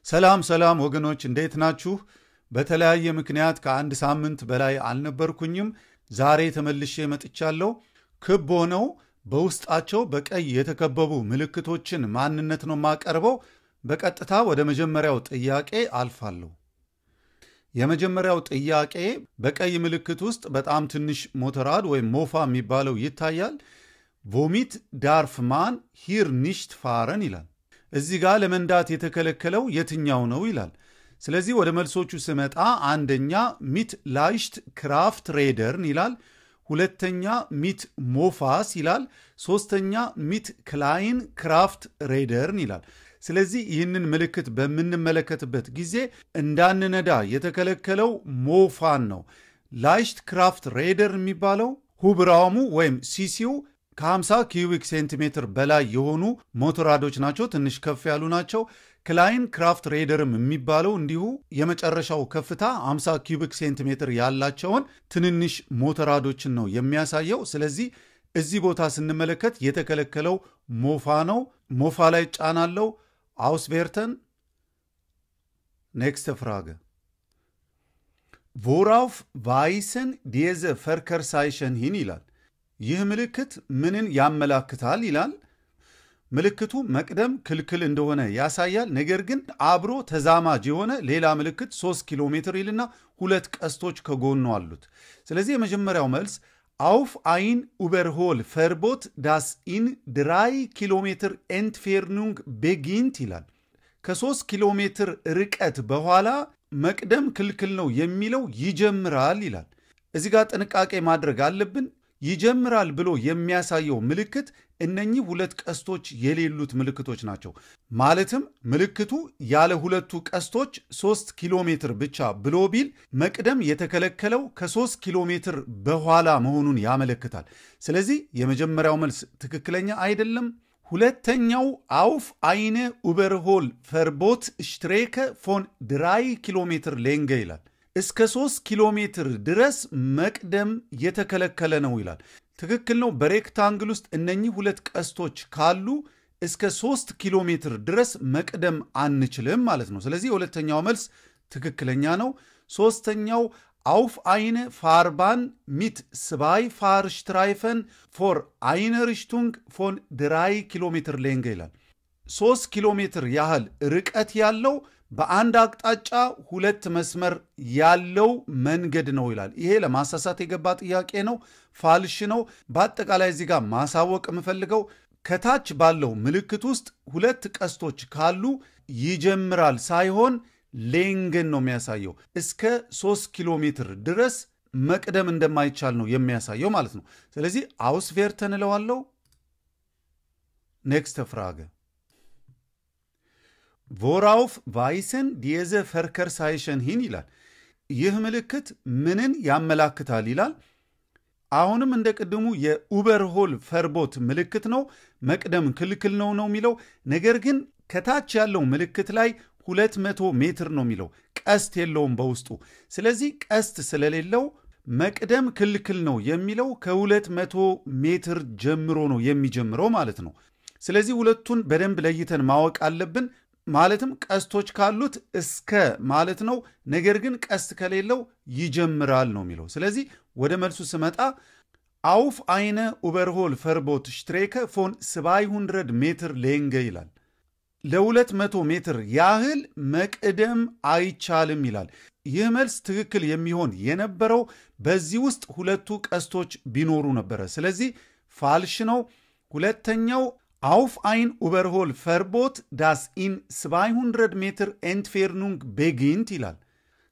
ሰላም ሰላም ወገኖች እንዴት ናችሁ? በተለያየ ምክንያት ከአንድ ሳምንት በላይ አልነበርኩኝም። ዛሬ ተመልሼ መጥቻለሁ። ክብ ሆነው በውስጣቸው በቀይ የተከበቡ ምልክቶችን ማንነት ነው የማቀርበው። በቀጥታ ወደ መጀመሪያው ጥያቄ አልፋለሁ። የመጀመሪያው ጥያቄ በቀይ ምልክት ውስጥ በጣም ትንሽ ሞተራድ ወይም ሞፋ የሚባለው ይታያል። ቮሚት ዳርፍ ማን ሂር ኒሽት ፋረን ይላል። እዚህ ጋር ለመንዳት የተከለከለው የትኛው ነው ይላል። ስለዚህ ወደ መልሶቹ ስመጣ አንደኛ ሚት ላይሽት ክራፍት ሬደርን ይላል። ሁለተኛ ሚት ሞፋስ ይላል። ሶስተኛ ሚት ክላይን ክራፍት ሬደርን ይላል። ስለዚህ ይህንን ምልክት በምንመለከትበት ጊዜ እንዳንነዳ የተከለከለው ሞፋን ነው። ላይሽት ክራፍት ሬደር የሚባለው ሁብራሙ ወይም ሲሲው ከ50 ኪዩቢክ ሴንቲሜትር በላይ የሆኑ ሞተራዶች ናቸው። ትንሽ ከፍ ያሉ ናቸው። ክላይን ክራፍት ሬደርም የሚባለው እንዲሁ የመጨረሻው ከፍታ 50 ኪዩቢክ ሴንቲሜትር ያላቸውን ትንንሽ ሞተራዶችን ነው የሚያሳየው። ስለዚህ እዚህ ቦታ ስንመለከት የተከለከለው ሞፋ ነው። ሞፋ ላይ ጫናለው። አውስቬርተን ኔክስት ፍራገ ቮራውፍ ቫይሰን ዲየዘ ፈርከርሳይሸን ሂን ይላል። ይህ ምልክት ምንን ያመላክታል ይላል። ምልክቱ መቅደም ክልክል እንደሆነ ያሳያል። ነገር ግን አብሮ ተዛማጅ የሆነ ሌላ ምልክት 3 ኪሎ ሜትር ይልና ሁለት ቀስቶች ከጎኑ አሉት። ስለዚህ የመጀመሪያው መልስ አውፍ አይን ኡበርሆል ፈርቦት ዳስ ኢን 3 ኪሎ ሜትር ኤንትፌርኑንግ ቤጊንት ይላል። ከ3 ኪሎ ሜትር ርቀት በኋላ መቅደም ክልክል ነው የሚለው ይጀምራል ይላል። እዚህ ጋር ጥንቃቄ ማድረግ አለብን። ይጀምራል ብሎ የሚያሳየው ምልክት እነኚህ ሁለት ቀስቶች የሌሉት ምልክቶች ናቸው። ማለትም ምልክቱ ያለ ሁለቱ ቀስቶች 3 ኪሎ ሜትር ብቻ ብሎ ቢል መቅደም የተከለከለው ከ3 ኪሎ ሜትር በኋላ መሆኑን ያመለክታል። ስለዚህ የመጀመሪያው መልስ ትክክለኛ አይደለም። ሁለተኛው አውፍ አይነ ኡበርሆል ፈርቦት ሽትሬከ ፎን 3 ኪሎ ሜትር ሌንገ ይላል። እስከ 3 ኪሎ ሜትር ድረስ መቅደም የተከለከለ ነው ይላል። ትክክል ነው። በሬክታንግል ውስጥ እነኚህ ሁለት ቀስቶች ካሉ እስከ 3 ኪሎ ሜትር ድረስ መቅደም አንችልም ማለት ነው። ስለዚህ የሁለተኛው መልስ ትክክለኛ ነው። ሶስተኛው አውፍ አይነ ፋርባን ሚት ስባይ ፋርሽትራይፈን ፎር አይነ ሪሽቱንግ ፎን 3 ኪሎ ሜትር ሌንገ ይላል። 3 ኪሎ ሜትር ያህል ርቀት ያለው በአንድ አቅጣጫ ሁለት መስመር ያለው መንገድ ነው ይላል። ይሄ ለማሳሳት የገባ ጥያቄ ነው፣ ፋልሽ ነው። በአጠቃላይ እዚህ ጋር ማሳወቅ የምፈልገው ከታች ባለው ምልክት ውስጥ ሁለት ቀስቶች ካሉ ይጀምራል ሳይሆን ሌንገን ነው የሚያሳየው። እስከ 3 ኪሎ ሜትር ድረስ መቅደም እንደማይቻል ነው የሚያሳየው ማለት ነው። ስለዚህ አውስቬርተን እለዋለሁ። ኔክስት ፍራገ ቮራውፍ ቫይሰን ዲየዘ ፈርከርሳይሸን ሂን ይላል። ይህ ምልክት ምንን ያመላክታል ይላል። አሁንም እንደ ቅድሙ የኡበርሆል ፈርቦት ምልክት ነው። መቅደም ክልክል ነው የሚለው። ነገር ግን ከታች ያለው ምልክት ላይ 200 ሜትር ነው የሚለው። ቀስት የለውም በውስጡ። ስለዚህ ቀስት ስለሌለው መቅደም ክልክል ነው የሚለው ከ200 ሜትር ጀምሮ ነው የሚጀምረው ማለት ነው። ስለዚህ ሁለቱን በደንብ ለይተን ማወቅ አለብን። ማለትም ቀስቶች ካሉት እስከ ማለት ነው። ነገር ግን ቀስት ከሌለው ይጀምራል ነው የሚለው። ስለዚህ ወደ መልሱ ስመጣ አውፍ አይነ ኡበርሆል ፈርቦት ሽትሬከ ፎን 700 ሜትር ሌንገ ይላል። ለ200 ሜትር ያህል መቅደም አይቻልም ይላል። ይህ መልስ ትክክል የሚሆን የነበረው በዚህ ውስጥ ሁለቱ ቀስቶች ቢኖሩ ነበረ። ስለዚህ ፋልሽ ነው። ሁለተኛው አውፍ አይን ኡበርሆል ፈርቦት ዳስ ኢን 700 ሜትር ኤንትፌርኑንግ ቤጊንት ይላል።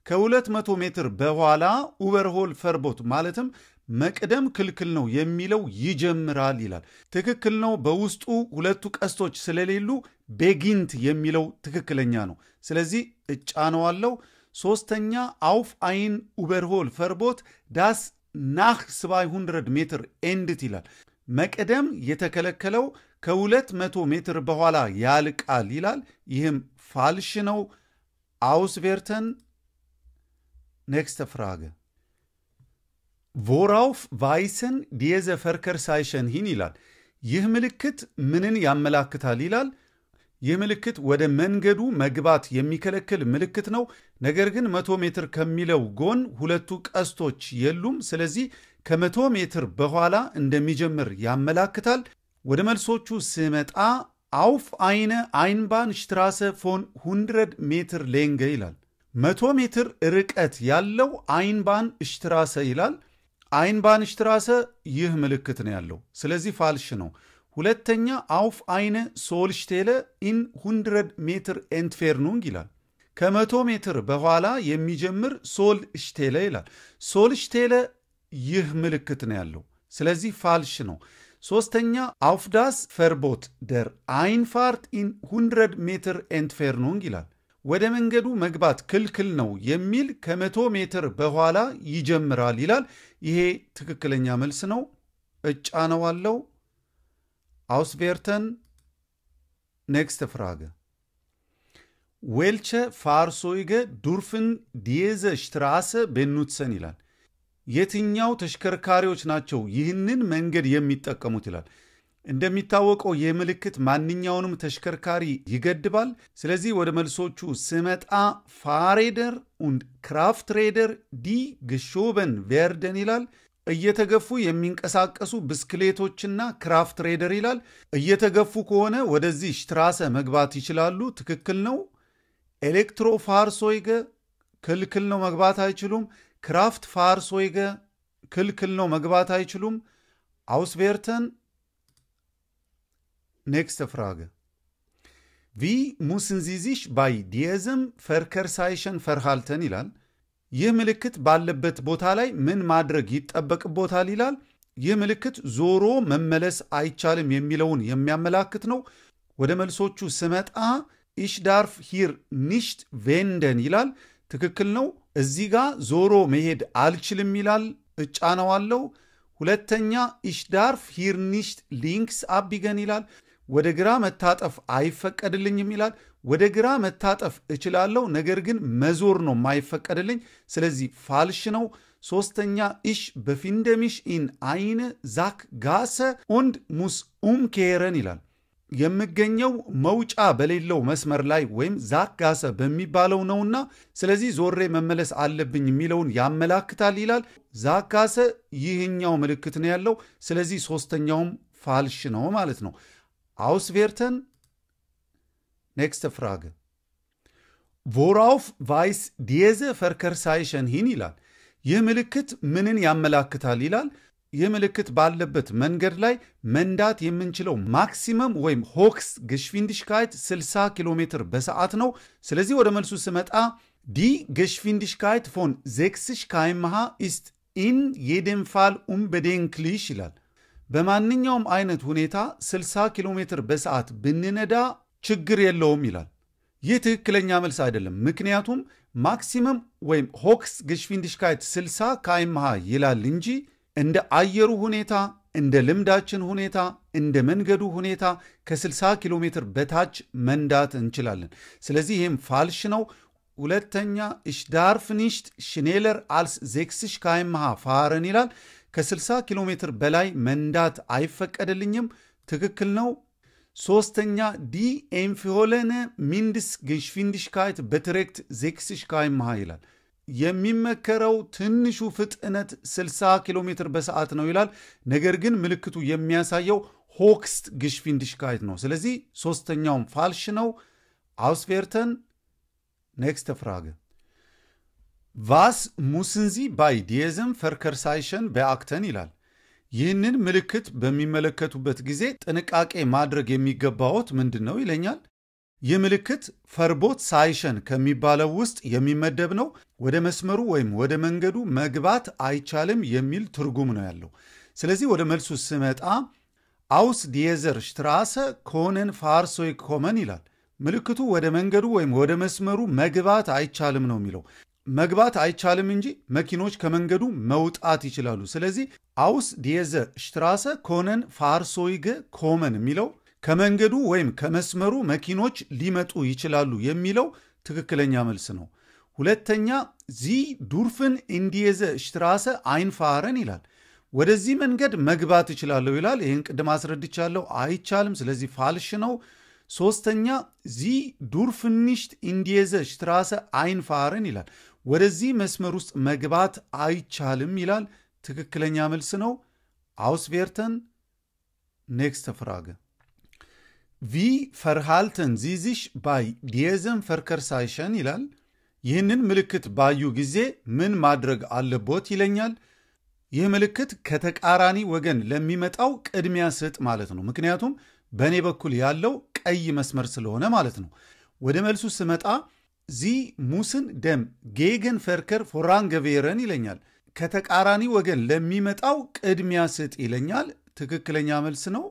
ከ200 ሜትር በኋላ ኡበርሆል ፈርቦት ማለትም መቅደም ክልክል ነው የሚለው ይጀምራል ይላል። ትክክል ነው። በውስጡ ሁለቱ ቀስቶች ስለሌሉ ቤጊንት የሚለው ትክክለኛ ነው። ስለዚህ እጫነዋለሁ። ሶስተኛ አውፍ አይን ኡበርሆል ፈርቦት ዳስ ናህ 700 ሜትር ኤንድት ይላል። መቅደም የተከለከለው ከ200 ሜትር በኋላ ያልቃል ይላል። ይህም ፋልሽ ነው። አውስቬርተን ኔክስት ፍራገ ቮራውፍ ቫይሰን ዲየዘ ፈርከርሳይሸን ሂን ይላል። ይህ ምልክት ምንን ያመላክታል ይላል። ይህ ምልክት ወደ መንገዱ መግባት የሚከለክል ምልክት ነው። ነገር ግን 100 ሜትር ከሚለው ጎን ሁለቱ ቀስቶች የሉም። ስለዚህ ከ100 ሜትር በኋላ እንደሚጀምር ያመላክታል። ወደ መልሶቹ ስመጣ አውፍ አይነ አይንባን ሽትራሰ ፎን 100 ሜትር ሌንገ ይላል። 100 ሜትር ርቀት ያለው አይንባን ሽትራሰ ይላል። አይንባን ሽትራሰ ይህ ምልክት ነው ያለው። ስለዚህ ፋልሽ ነው። ሁለተኛ አውፍ አይነ ሶልሽቴለ ኢን 100 ሜትር ኤንትፌርኑንግ ይላል። ከ100 ሜትር በኋላ የሚጀምር ሶልሽቴለ ይላል። ሶልሽቴለ ይህ ምልክት ነው ያለው። ስለዚህ ፋልሽ ነው። ሶስተኛ አውፍዳስ ፈርቦት ደር አይንፋርት ኢን 100 ሜትር ኤንትፌርኑንግ ይላል። ወደ መንገዱ መግባት ክልክል ነው የሚል ከ100 ሜትር በኋላ ይጀምራል ይላል። ይሄ ትክክለኛ መልስ ነው። እጫነዋለሁ። አውስቬርተን ኔክስት ፍራገ ዌልቸ ፋርሶይገ ዱርፍን ዲየዘ ሽትራሰ ቤኑትሰን ይላል። የትኛው ተሽከርካሪዎች ናቸው ይህንን መንገድ የሚጠቀሙት ይላል። እንደሚታወቀው የምልክት ማንኛውንም ተሽከርካሪ ይገድባል። ስለዚህ ወደ መልሶቹ ስመጣ ፋሬደር und ክራፍትሬደር ዲ ግሾበን ቬርደን ይላል። እየተገፉ የሚንቀሳቀሱ ብስክሌቶችና ክራፍት ሬደር ይላል። እየተገፉ ከሆነ ወደዚህ ሽትራሰ መግባት ይችላሉ። ትክክል ነው። ኤሌክትሮ ፋርሶይገ ክልክል ነው፣ መግባት አይችሉም። ክራፍት ፋርሶይገ ክልክል ነው፣ መግባት አይችሉም። አውስቬርተን ኔክስት ፍራገ ቪ ሙስን ዚ sich bei diesem Verkehrszeichen verhalten ይላል። ይህ ምልክት ባለበት ቦታ ላይ ምን ማድረግ ይጠበቅቦታል ይላል። ይህ ምልክት ዞሮ መመለስ አይቻልም የሚለውን የሚያመላክት ነው። ወደ መልሶቹ ስመጣ ich darf hier nicht wenden ይላል። ትክክል ነው። እዚህ ጋር ዞሮ መሄድ አልችልም ይላል። እጫነዋለሁ። ሁለተኛ ich darf hier nicht links abbiegen ይላል። ወደ ግራ መታጠፍ አይፈቀድልኝም ይላል። ወደ ግራ መታጠፍ እችላለሁ፣ ነገር ግን መዞር ነው ማይፈቀድልኝ። ስለዚህ ፋልሽ ነው። ሶስተኛ ich befinde mich in eine Sackgasse und muss umkehren ይላል። የምገኘው መውጫ በሌለው መስመር ላይ ወይም ዛክጋሰ በሚባለው ነውና ስለዚህ ዞሬ መመለስ አለብኝ የሚለውን ያመላክታል ይላል። ዛክጋሰ ይህኛው ምልክት ነው ያለው። ስለዚህ ሶስተኛውም ፋልሽ ነው ማለት ነው። Auswerten. Nächste Frage. Worauf weist diese Verkehrszeichen hin ይላል። ይህ ምልክት ምንን ያመላክታል ይላል። ይህ ምልክት ባለበት መንገድ ላይ መንዳት የምንችለው ማክሲመም ወይም ሆክስ geschwindigkeit 60 ኪሎ ሜትር በሰዓት ነው። ስለዚህ ወደ መልሱ ስመጣ die Geschwindigkeit von 60 km/h ist in jedem Fall unbedenklich ይላል። በማንኛውም አይነት ሁኔታ 60 ኪሎ ሜትር በሰዓት ብንነዳ ችግር የለውም ይላል። ይህ ትክክለኛ መልስ አይደለም። ምክንያቱም ማክሲመም ወይም ሆክስ geschwindigkeit 60 km/h ይላል እንጂ እንደ አየሩ ሁኔታ፣ እንደ ልምዳችን ሁኔታ፣ እንደ መንገዱ ሁኔታ ከ60 ኪሎ ሜትር በታች መንዳት እንችላለን። ስለዚህ ይህም ፋልሽ ነው። ሁለተኛ ich darf nicht schneller als 60 km/h fahren ይላል። ከ60 ኪሎ ሜትር በላይ መንዳት አይፈቀድልኝም። ትክክል ነው። ሶስተኛ die empfohlene Mindestgeschwindigkeit beträgt 60 km/h ይላል። የሚመከረው ትንሹ ፍጥነት 60 ኪሎ ሜትር በሰዓት ነው ይላል። ነገር ግን ምልክቱ የሚያሳየው ሆክስት geschwindigkeit ነው። ስለዚህ ሶስተኛውም ፋልሽ ነው። Auswerten. Nächste Frage. Was müssen Sie bei diesem Verkehrszeichen beachten ይላል። ይህንን ምልክት በሚመለከቱበት ጊዜ ጥንቃቄ ማድረግ የሚገባዎት ምንድነው ይለኛል። ይህ ምልክት ፈርቦት ሳይሸን ከሚባለው ውስጥ የሚመደብ ነው። ወደ መስመሩ ወይም ወደ መንገዱ መግባት አይቻልም የሚል ትርጉም ነው ያለው። ስለዚህ ወደ መልሱ ስመጣ aus dieser Straße können Fahrzeuge kommen ይላል። ምልክቱ ወደ መንገዱ ወይም ወደ መስመሩ መግባት አይቻልም ነው የሚለው። መግባት አይቻልም እንጂ መኪኖች ከመንገዱ መውጣት ይችላሉ። ስለዚህ aus dieser Straße können Fahrzeuge kommen የሚለው ከመንገዱ ወይም ከመስመሩ መኪኖች ሊመጡ ይችላሉ የሚለው ትክክለኛ መልስ ነው። ሁለተኛ Sie dürfen in diese Straße einfahren ይላል። ወደዚህ መንገድ መግባት ይችላሉ ይላል። ይህን ቅድም አስረድቻለሁ። አይቻልም። ስለዚህ ፋልሽ ነው። ሶስተኛ ዚ ዱርፍን ኒሽት ኢን ዲዘ ሽትራሰ አይንፋረን ይላል። ወደዚህ መስመር ውስጥ መግባት አይቻልም ይላል። ትክክለኛ መልስ ነው። አውስቬርተን ኔክስት ፍራገ ቪ ፈርሃልተን ዚዚሽ ባይ ዲየዘን ፈርከርሳይሸን ይላል። ይህንን ምልክት ባዩ ጊዜ ምን ማድረግ አለቦት ይለኛል። ይህ ምልክት ከተቃራኒ ወገን ለሚመጣው ቅድሚያ ስጥ ማለት ነው። ምክንያቱም በእኔ በኩል ያለው ቀይ መስመር ስለሆነ ማለት ነው። ወደ መልሱ ስመጣ ዚ ሙስን ደም ጌገን ፈርከር ፎራንገቬረን ይለኛል። ከተቃራኒ ወገን ለሚመጣው ቅድሚያ ስጥ ይለኛል። ትክክለኛ መልስ ነው።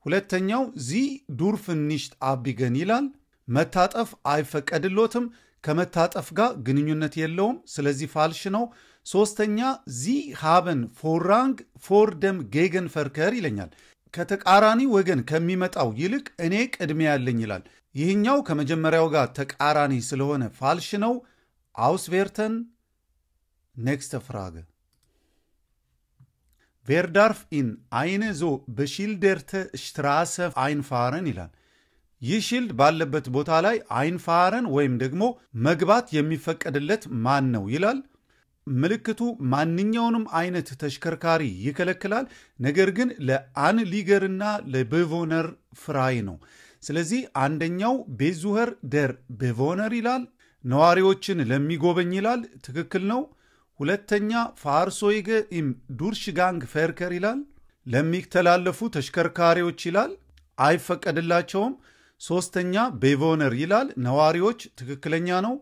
ሁለተኛው ዚ ዱርፍን ኒሽት አቢገን ይላል። መታጠፍ አይፈቀድሎትም፣ ከመታጠፍ ጋር ግንኙነት የለውም። ስለዚህ ፋልሽ ነው። ሶስተኛ ዚ ሃበን ፎራንግ ፎር ደም ጌገን ፈርከር ይለኛል። ከተቃራኒ ወገን ከሚመጣው ይልቅ እኔ ቅድሚያ ያለኝ ይላል። ይህኛው ከመጀመሪያው ጋር ተቃራኒ ስለሆነ ፋልሽ ነው። አውስቬርተን ኔክስት ፍራገ ቬር ዳርፍ ኢን አይነ ዞ በሺልደርተ ሽትራሰ አይንፋረን ይላል። ይህ ሺልድ ባለበት ቦታ ላይ አይንፋረን ወይም ደግሞ መግባት የሚፈቀድለት ማን ነው ይላል። ምልክቱ ማንኛውንም አይነት ተሽከርካሪ ይከለክላል። ነገር ግን ለአንሊገርና ለቤቮነር ፍራይ ነው። ስለዚህ አንደኛው ቤዙኸር ደር ቤቮነር ይላል። ነዋሪዎችን ለሚጎበኝ ይላል። ትክክል ነው። ሁለተኛ ፋርሶይገ ኢም ዱርሽጋንግ ፈርከር ይላል። ለሚተላለፉ ተሽከርካሪዎች ይላል። አይፈቀድላቸውም። ሶስተኛ ቤቮነር ይላል። ነዋሪዎች ትክክለኛ ነው።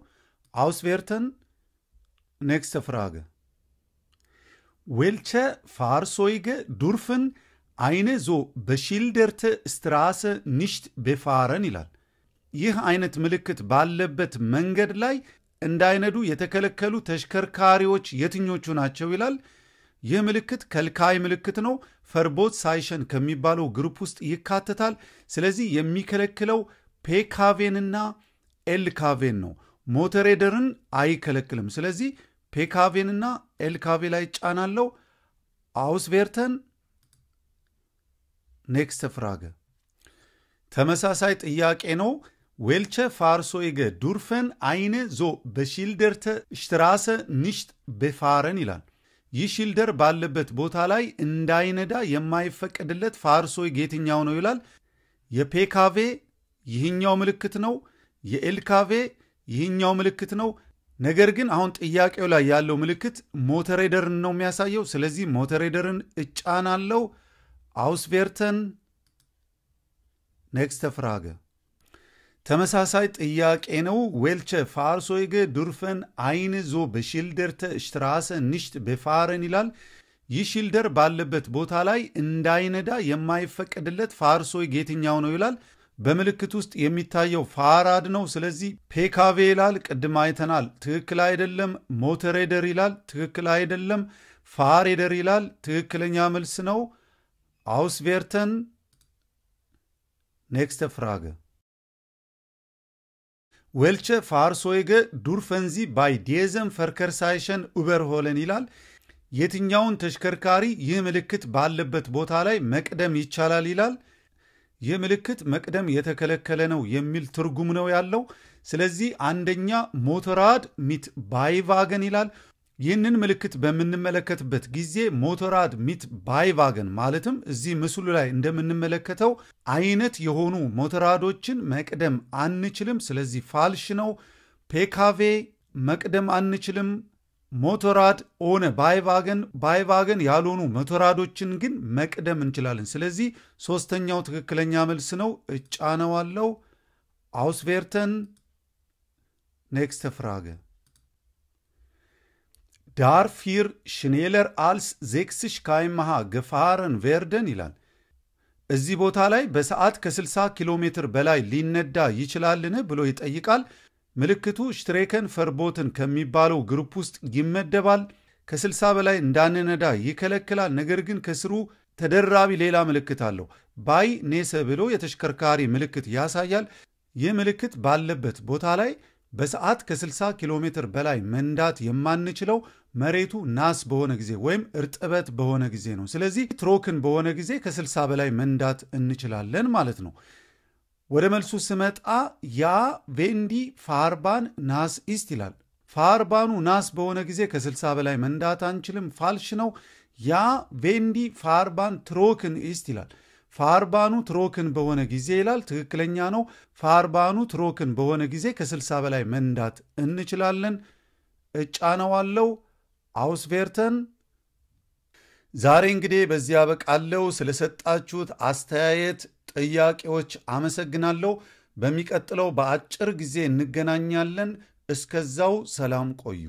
አውስቬርተን ኔክስት ፍራገ ዌልቸ ፋርሶይገ ዱርፍን አይነ ዞ በሺልደርተ ስትራሰ ኒሽት ቤፋረን ይላል። ይህ አይነት ምልክት ባለበት መንገድ ላይ እንዳይነዱ የተከለከሉ ተሽከርካሪዎች የትኞቹ ናቸው ይላል። ይህ ምልክት ከልካይ ምልክት ነው። ፈርቦት ሳይሸን ከሚባለው ግሩፕ ውስጥ ይካተታል። ስለዚህ የሚከለክለው ፔካቬንና ኤልካቬን ነው። ሞተሬደርን አይከለክልም። ስለዚህ ፔካቬንና ኤልካቬ ላይ ጫናለው። አውስቬርተን ኔክስት ፍራገ ተመሳሳይ ጥያቄ ነው። ዌልቸ ፋርሶይገ ዱርፈን አይነ ዞ በሺልደርተ ሽትራሰ ኒሽት ቤፋረን ይላል። ይህ ሺልደር ባለበት ቦታ ላይ እንዳይነዳ የማይፈቀድለት ፋርሶይግ የትኛው ነው ይላል። የፔካቬ ይህኛው ምልክት ነው። የኤልካቬ ይህኛው ምልክት ነው። ነገር ግን አሁን ጥያቄው ላይ ያለው ምልክት ሞተሬደርን ነው የሚያሳየው። ስለዚህ ሞተሬደርን እጫናለው። አውስቬርተን ኔክስት ፍራገ ተመሳሳይ ጥያቄ ነው። ዌልቸ ፋርሶይገ ዱርፈን አይን ዞ በሺልደርተ ሽትራሰ ኒሽት ቤፋረን ይላል። ይህ ሺልደር ባለበት ቦታ ላይ እንዳይነዳ የማይፈቀድለት ፋርሶይግ የትኛው ነው ይላል። በምልክት ውስጥ የሚታየው ፋራድ ነው። ስለዚህ ፔካቬ ይላል። ቅድም አይተናል። ትክክል አይደለም። ሞተሬደር ይላል። ትክክል አይደለም። ፋሬደር ይላል። ትክክለኛ መልስ ነው። አውስቬርተን ኔክስት ፍራገ ዌልቸ ፋርሶይገ ዱርፈንዚ ባይ ዲየዘን ፈርከርሳይሸን ኡበርሆለን ይላል። የትኛውን ተሽከርካሪ ይህ ምልክት ባለበት ቦታ ላይ መቅደም ይቻላል ይላል። ይህ ምልክት መቅደም የተከለከለ ነው የሚል ትርጉም ነው ያለው። ስለዚህ አንደኛ ሞተራድ ሚት ባይቫገን ይላል። ይህንን ምልክት በምንመለከትበት ጊዜ ሞተራድ ሚት ባይቫገን ማለትም እዚህ ምስሉ ላይ እንደምንመለከተው አይነት የሆኑ ሞተራዶችን መቅደም አንችልም። ስለዚህ ፋልሽ ነው። ፔካቬ መቅደም አንችልም። ሞተራድ ኦነ ባይቫገን ያልሆኑ ሞተራዶችን ግን መቅደም እንችላለን። ስለዚህ ሶስተኛው ትክክለኛ መልስ ነው። እጫነዋለው። አውስቬርተን ኔክስት ፍራገ ዳርፊር ሽኔለር አልስ 6 ካይመሃ ገፋረን ቬርደን ይላል። እዚህ ቦታ ላይ በሰዓት ከ60 ኪሎ ሜትር በላይ ሊነዳ ይችላልን ብሎ ይጠይቃል። ምልክቱ ሽትሬከን ፈርቦትን ከሚባለው ግሩፕ ውስጥ ይመደባል። ከ60 በላይ እንዳንነዳ ይከለክላል። ነገር ግን ከስሩ ተደራቢ ሌላ ምልክት አለው። ባይ ኔሰ ብሎ የተሽከርካሪ ምልክት ያሳያል። ይህ ምልክት ባለበት ቦታ ላይ በሰዓት ከ60 ኪሎ ሜትር በላይ መንዳት የማንችለው መሬቱ ናስ በሆነ ጊዜ ወይም እርጥበት በሆነ ጊዜ ነው። ስለዚህ ትሮክን በሆነ ጊዜ ከ60 በላይ መንዳት እንችላለን ማለት ነው። ወደ መልሱ ስመጣ ያ ቬንዲ ፋርባን ናስ ኢስት ይላል። ፋርባኑ ናስ በሆነ ጊዜ ከ60 በላይ መንዳት አንችልም፣ ፋልሽ ነው። ያ ቬንዲ ፋርባን ትሮክን ኢስት ይላል። ፋርባኑ ትሮክን በሆነ ጊዜ ይላል። ትክክለኛ ነው። ፋርባኑ ትሮክን በሆነ ጊዜ ከ60 በላይ መንዳት እንችላለን። እጫነዋለው። አውስቬርተን። ዛሬ እንግዲህ በዚያ በቃለው። ስለሰጣችሁት አስተያየት፣ ጥያቄዎች አመሰግናለሁ። በሚቀጥለው በአጭር ጊዜ እንገናኛለን። እስከዛው ሰላም ቆዩ።